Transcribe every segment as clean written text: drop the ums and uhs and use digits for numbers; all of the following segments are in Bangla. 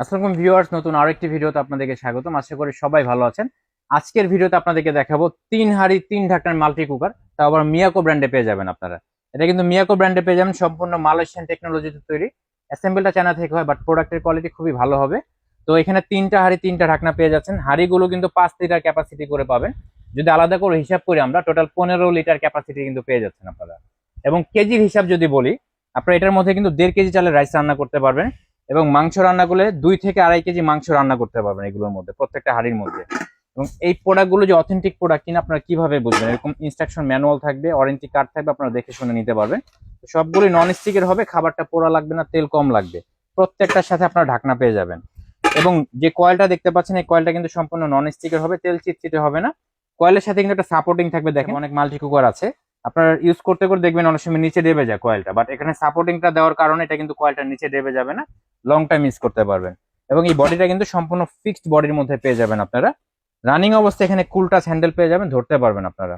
আসসালামু আলাইকুম ভিউয়ার্স, নতুন আরেকটি ভিডিওতে আপনাদেরকে স্বাগতম। আশা করি সবাই ভালো আছেন। আজকের ভিডিওতে আপনাদেরকে দেখাবো 3 হাঁড়ি 3 ঢাকনার মাল্টি কুকার, তাও আবার মিয়াকো ব্র্যান্ডে পেয়ে যাবেন আপনারা। এটা কিন্তু মিয়াকো ব্র্যান্ডে পেয়ে যাবেন, সম্পূর্ণ মালয়েশিয়ান টেকনোলজিতে তৈরি। অ্যাসেম্বলটা চায়না থেকে হয়, বাট প্রোডাক্টের কোয়ালিটি খুবই ভালো হবে। তো এখানে 3টা হাঁড়ি 3টা ঢাকনা পেয়ে যাচ্ছেন। হাঁড়িগুলো কিন্তু 5 লিটার ক্যাপাসিটি করে পাবেন। যদি আলাদা করে হিসাব করি আমরা, টোটাল 15 লিটার ক্যাপাসিটি কিন্তু পেয়ে যাচ্ছেন আপনারা। এবং কেজির হিসাব যদি বলি, আপনারা এটার মধ্যে কিন্তু 1.5 কেজি চালের রাইস রান্না করতে পারবেন, এবং মাংস রান্না করলে 2 থেকে 2.5 কেজি মাংস রান্না করতে পারবেন এগুলোর মধ্যে, প্রত্যেকটা হাঁড়ির মধ্যে। এবং এই প্রোডাক্টগুলো যে অথেন্টিক প্রোডাক্ট কিনা আপনারা কিভাবে বুঝবেন? এরকম ইনস্ট্রাকশন ম্যানুয়াল থাকবে, ওয়ারেন্টি কার্ড থাকবে, আপনারা দেখে শুনে নিতে পারবেন। তো সবগুলোই নন স্টিকের হবে, খাবারটা পোড়া লাগবে না, তেল কম লাগবে। প্রত্যেকটার সাথে আপনারা ঢাকনা পেয়ে যাবেন। এবং যে কয়েলটা দেখতে পাচ্ছেন, এই কয়েলটা কিন্তু সম্পূর্ণ নন স্টিকের হবে, তেল চিটচিটে হবে না। কয়েলের সাথে কিন্তু একটা সাপোর্টিং থাকবে। দেখেন অনেক মাল্টি কুকার আছে, আপনারা ইউজ করতে করে দেখবেন অনেক সময় নিচে দেবে যায় কয়েলটা, বাট এখানে সাপোর্টিংটা দেওয়ার কারণে এটা কিন্তু কয়েলটা নিচে দেবে যাবে না, লং টাইম ইউজ করতে পারবেন। এবং এই বডিটা কিন্তু সম্পূর্ণ ফিক্সড বডির মধ্যে পেয়ে যাবেন আপনারা। রানিং অবস্থায় এখানে কুল টাচ হ্যান্ডেল পেয়ে যাবেন, ধরতে পারবেন আপনারা।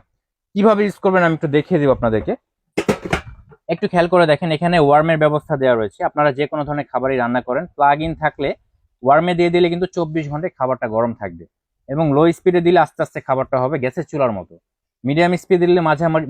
কিভাবে ইউজ করবেন আমি একটু দেখিয়ে দিব আপনাদেরকে। একটু খেয়াল করে দেখেন, এখানে ওয়ার্মের ব্যবস্থা দেওয়া রয়েছে। আপনারা যে কোনো ধরনের খাবারই রান্না করেন, প্লাগ ইন থাকলে ওয়ার্মে দিয়ে দিলে কিন্তু 24 ঘন্টায় খাবারটা গরম থাকবে। এবং লো স্পিডে দিলে আস্তে আস্তে খাবারটা হবে গ্যাসের চুলার মতো। মিডিয়াম স্পিডে দিলে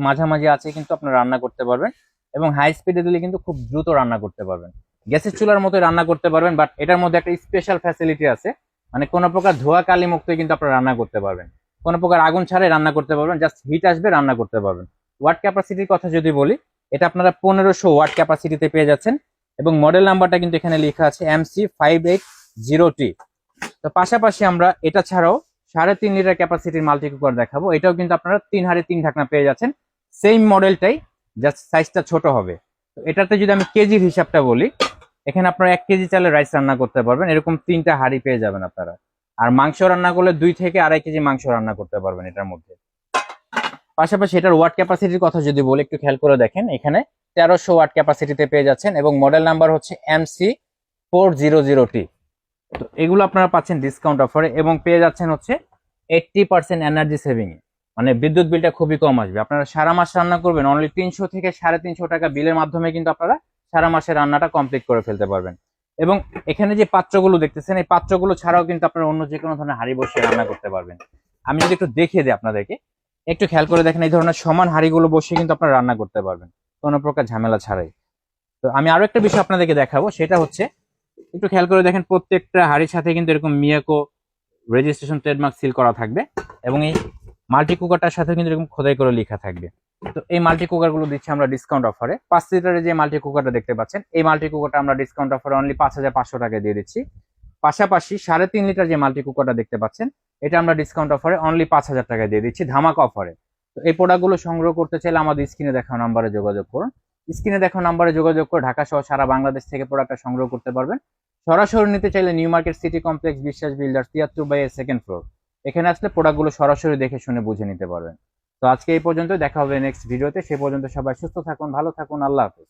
মাঝামাঝি আছে কিন্তু আপনারা রান্না করতে পারবেন। এবং হাই স্পিডে দিলে কিন্তু খুব দ্রুত রান্না করতে পারবেন, গ্যাসের চুলার মতো রান্না করতে পারবেন। বাট এটার মধ্যে একটা স্পেশাল ফ্যাসিলিটি আছে, মানে কোনো প্রকার ধোয়া কালি মুক্ত কিন্তু আপনারা রান্না করতে পারবেন, কোনো প্রকার আগুন ছাড়াই রান্না করতে পারবেন, জাস্ট হিট আসবে, রান্না করতে পারবেন। ওয়াট ক্যাপাসিটির কথা যদি বলি, এটা আপনারা 1500 ওয়াট ক্যাপাসিটিতে পেয়ে যাচ্ছেন। এবং মডেল নাম্বারটা কিন্তু এখানে লেখা আছে MC580T। তো পাশাপাশি আমরা এটা ছাড়াও 3.5 লিটার ক্যাপাসিটির মাল্টি কুকার দেখাবো। এটাও কিন্তু আপনারা 3 হাঁড়ি 3 ঢাকনা পেয়ে যাচ্ছেন, সেম মডেলটাই, জাস্ট সাইজটা ছোট হবে। তো এটাতে যদি আমি কেজির হিসাবটা বলি, এখানে আপনারা 1 কেজি চালের রাইস রান্না করতে পারবেন, এরকম 3টা হাঁড়ি পেয়ে যাবেন আপনারা। আর মাংস রান্না করলে 2 থেকে 2.5 কেজি মাংস রান্না করতে পারবেন এটার মধ্যে। পাশাপাশি এটার ওয়াট ক্যাপাসিটির কথা যদি বলি, একটু খেয়াল করে দেখেন, এখানে 1300 ওয়াট ক্যাপাসিটিতে পেয়ে যাচ্ছেন। এবং মডেল নাম্বার হচ্ছে MC400T। তো এগুলো আপনারা পাচ্ছেন ডিসকাউন্ট অফারে, এবং পেয়ে যাচ্ছেন হচ্ছে 80% এনার্জি সেভিং এ, মানে বিদ্যুৎ বিলটা খুবই কম আসবে। আপনারা সারা মাস রান্না করবেন, অনলি 300 থেকে 350 টাকা বিলের মাধ্যমে কিন্তু আপনারা সারা মাসের রান্নাটা কমপ্লিট করে ফেলতে পারবেন। এবং এখানে যে পাত্রগুলো দেখতেছেন, এই পাত্রগুলো ছাড়াও কিন্তু আপনারা অন্য যে কোনো ধরনের হাঁড়ি বসিয়ে রান্না করতে পারবেন। আমি যদি একটু দেখিয়ে দিই আপনাদেরকে, একটু খেয়াল করে দেখেন, এই ধরনের সমান হাঁড়িগুলো বসিয়ে কিন্তু আপনারা রান্না করতে পারবেন কোনো প্রকার ঝামেলা ছাড়াই। তো আমি আরো একটা বিষয় আপনাদেরকে দেখাবো, সেটা হচ্ছে একটু খেয়াল করে দেখেন, প্রত্যেকটা হাঁড়ির সাথে কিন্তু এরকম মিয়াকো রেজিস্ট্রেশন ট্রেডমার্ক সিল করা থাকবে। এবং এই মাল্টি কুকারটার সাথে কিন্তু এরকম খোদাই করে লেখা থাকবে। তো এই মাল্টি কুকার গুলো দিচ্ছি আমরা ডিসকাউন্ট অফারে। 5 লিটারের যে মাল্টি কুকারটা দেখতে পাচ্ছেন, এই মাল্টি কুকারটা আমরা ডিসকাউন্ট অফারে অনলি 5500 টাকায় দিয়ে দিচ্ছি। পাশাপাশি 3.5 লিটার যে মাল্টি কুকারটা দেখতে পাচ্ছেন, এটা আমরা ডিসকাউন্ট অফারে অনলি 5000 টাকায় দিয়ে দিচ্ছি, ধামাকা অফারে। তো এই প্রোডাক্টগুলো সংগ্রহ করতে চাইলে আমাদের স্ক্রিনে দেখানো নাম্বারে যোগাযোগ করুন। স্ক্রিনে দেখানো নাম্বারে যোগাযোগ করে ঢাকা সহ সারা বাংলাদেশ থেকে প্রোডাক্টটা সংগ্রহ করতে পারবেন। সরাসরি নিতে চাইলে নিউ মার্কেট সিটি কমপ্লেক্স, বিশ্বাস বিল্ডার্স, 73/A, সেকেন্ড ফ্লোর। এখানে আসলে প্রোডাক্টগুলো সরাসরি দেখে শুনে বুঝে নিতে পারবেন। তো আজকে এই পর্যন্ত, দেখা হবে নেক্সট ভিডিওতে। সে পর্যন্ত সবাই সুস্থ থাকুন, ভালো থাকুন, আল্লাহ হাফেজ।